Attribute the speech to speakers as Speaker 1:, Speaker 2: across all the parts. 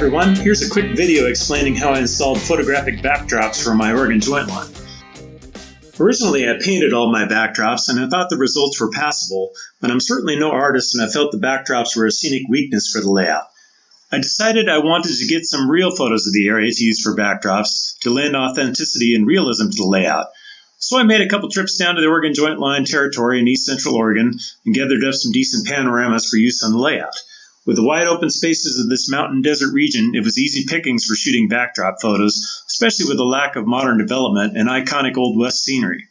Speaker 1: everyone, here's a quick video explaining how I installed photographic backdrops for my Oregon joint line. Originally I painted all my backdrops and I thought the results were passable, but I'm certainly no artist and I felt the backdrops were a scenic weakness for the layout. I decided I wanted to get some real photos of the area to use for backdrops to lend authenticity and realism to the layout. So I made a couple trips down to the Oregon joint line territory in east central Oregon and gathered up some decent panoramas for use on the layout. With the wide open spaces of this mountain desert region, it was easy pickings for shooting backdrop photos, especially with the lack of modern development and iconic Old West scenery.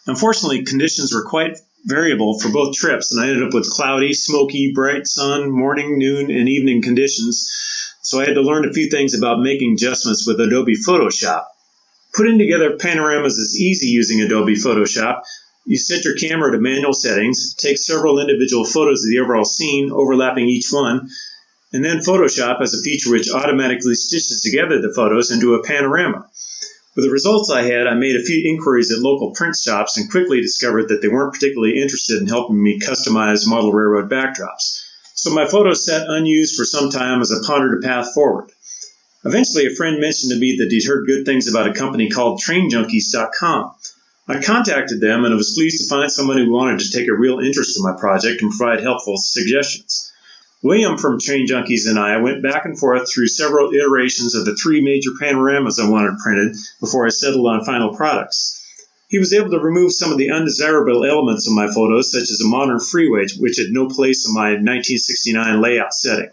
Speaker 1: Unfortunately, conditions were quite variable for both trips, and I ended up with cloudy, smoky, bright sun, morning, noon, and evening conditions, so I had to learn a few things about making adjustments with Adobe Photoshop. Putting together panoramas is easy using Adobe Photoshop. You set your camera to manual settings, take several individual photos of the overall scene, overlapping each one, and then Photoshop has a feature which automatically stitches together the photos into a panorama. With the results I had, I made a few inquiries at local print shops and quickly discovered that they weren't particularly interested in helping me customize model railroad backdrops. So my photos sat unused for some time as I pondered a path forward. Eventually, a friend mentioned to me that he'd heard good things about a company called trainjunkies.com. I contacted them and I was pleased to find someone who wanted to take a real interest in my project and provide helpful suggestions. William from Train Junkies and I went back and forth through several iterations of the three major panoramas I wanted printed before I settled on final products. He was able to remove some of the undesirable elements of my photos, such as a modern freeway, which had no place in my 1969 layout setting.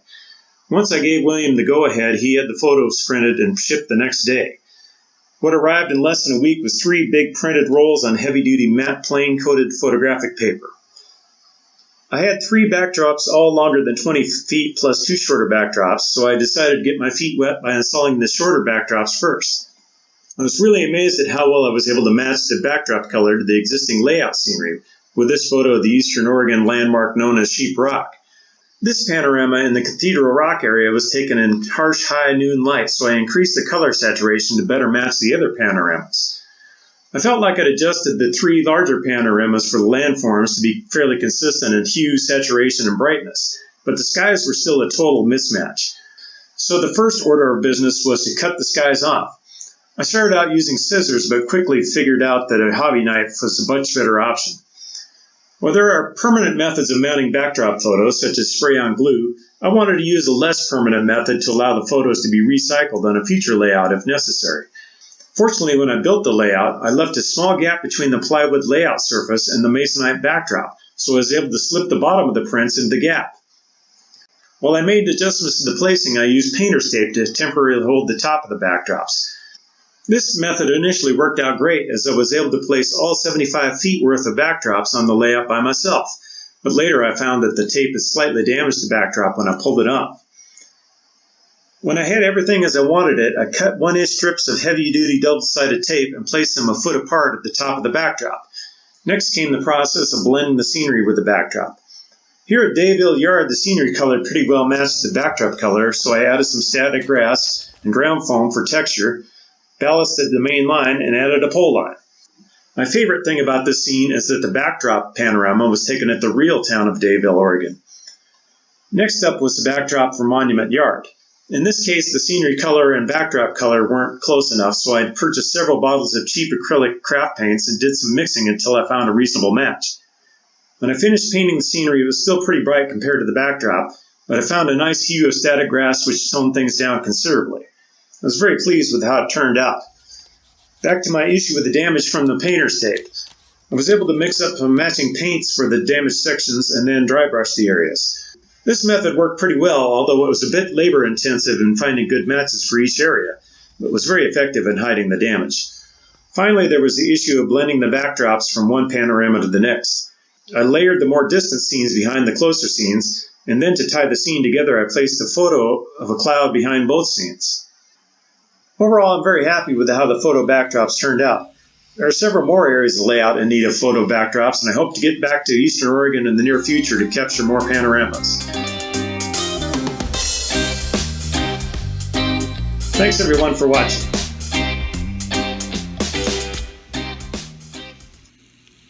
Speaker 1: Once I gave William the go-ahead, he had the photos printed and shipped the next day. What arrived in less than a week was 3 big printed rolls on heavy-duty matte plain-coated photographic paper. I had 3 backdrops, all longer than 20 feet, plus 2 shorter backdrops, so I decided to get my feet wet by installing the shorter backdrops first. I was really amazed at how well I was able to match the backdrop color to the existing layout scenery, with this photo of the eastern Oregon landmark known as Sheep Rock. This panorama in the Cathedral Rock area was taken in harsh high noon light, so I increased the color saturation to better match the other panoramas. I felt like I'd adjusted the 3 larger panoramas for the landforms to be fairly consistent in hue, saturation, and brightness, but the skies were still a total mismatch. So the first order of business was to cut the skies off. I started out using scissors, but quickly figured out that a hobby knife was a much better option. While there are permanent methods of mounting backdrop photos, such as spray-on glue, I wanted to use a less permanent method to allow the photos to be recycled on a future layout if necessary. Fortunately, when I built the layout, I left a small gap between the plywood layout surface and the masonite backdrop, so I was able to slip the bottom of the prints into the gap. While I made adjustments to the placing, I used painter's tape to temporarily hold the top of the backdrops. This method initially worked out great, as I was able to place all 75 feet worth of backdrops on the layout by myself, but later I found that the tape had slightly damaged the backdrop when I pulled it up. When I had everything as I wanted it, I cut 1-inch strips of heavy-duty double-sided tape and placed them a foot apart at the top of the backdrop. Next came the process of blending the scenery with the backdrop. Here at Dayville Yard, the scenery color pretty well matched the backdrop color, so I added some static grass and ground foam for texture, ballasted the main line, and added a pole line. My favorite thing about this scene is that the backdrop panorama was taken at the real town of Dayville, Oregon. Next up was the backdrop for Monument Yard. In this case, the scenery color and backdrop color weren't close enough, so I purchased several bottles of cheap acrylic craft paints and did some mixing until I found a reasonable match. When I finished painting the scenery, it was still pretty bright compared to the backdrop, but I found a nice hue of static grass which toned things down considerably. I was very pleased with how it turned out. Back to my issue with the damage from the painter's tape. I was able to mix up some matching paints for the damaged sections and then dry brush the areas. This method worked pretty well, although it was a bit labor intensive in finding good matches for each area, but was very effective in hiding the damage. Finally, there was the issue of blending the backdrops from one panorama to the next. I layered the more distant scenes behind the closer scenes, and then to tie the scene together, I placed a photo of a cloud behind both scenes. Overall, I'm very happy with how the photo backdrops turned out. There are several more areas of layout in need of photo backdrops, and I hope to get back to Eastern Oregon in the near future to capture more panoramas. Thanks everyone for watching.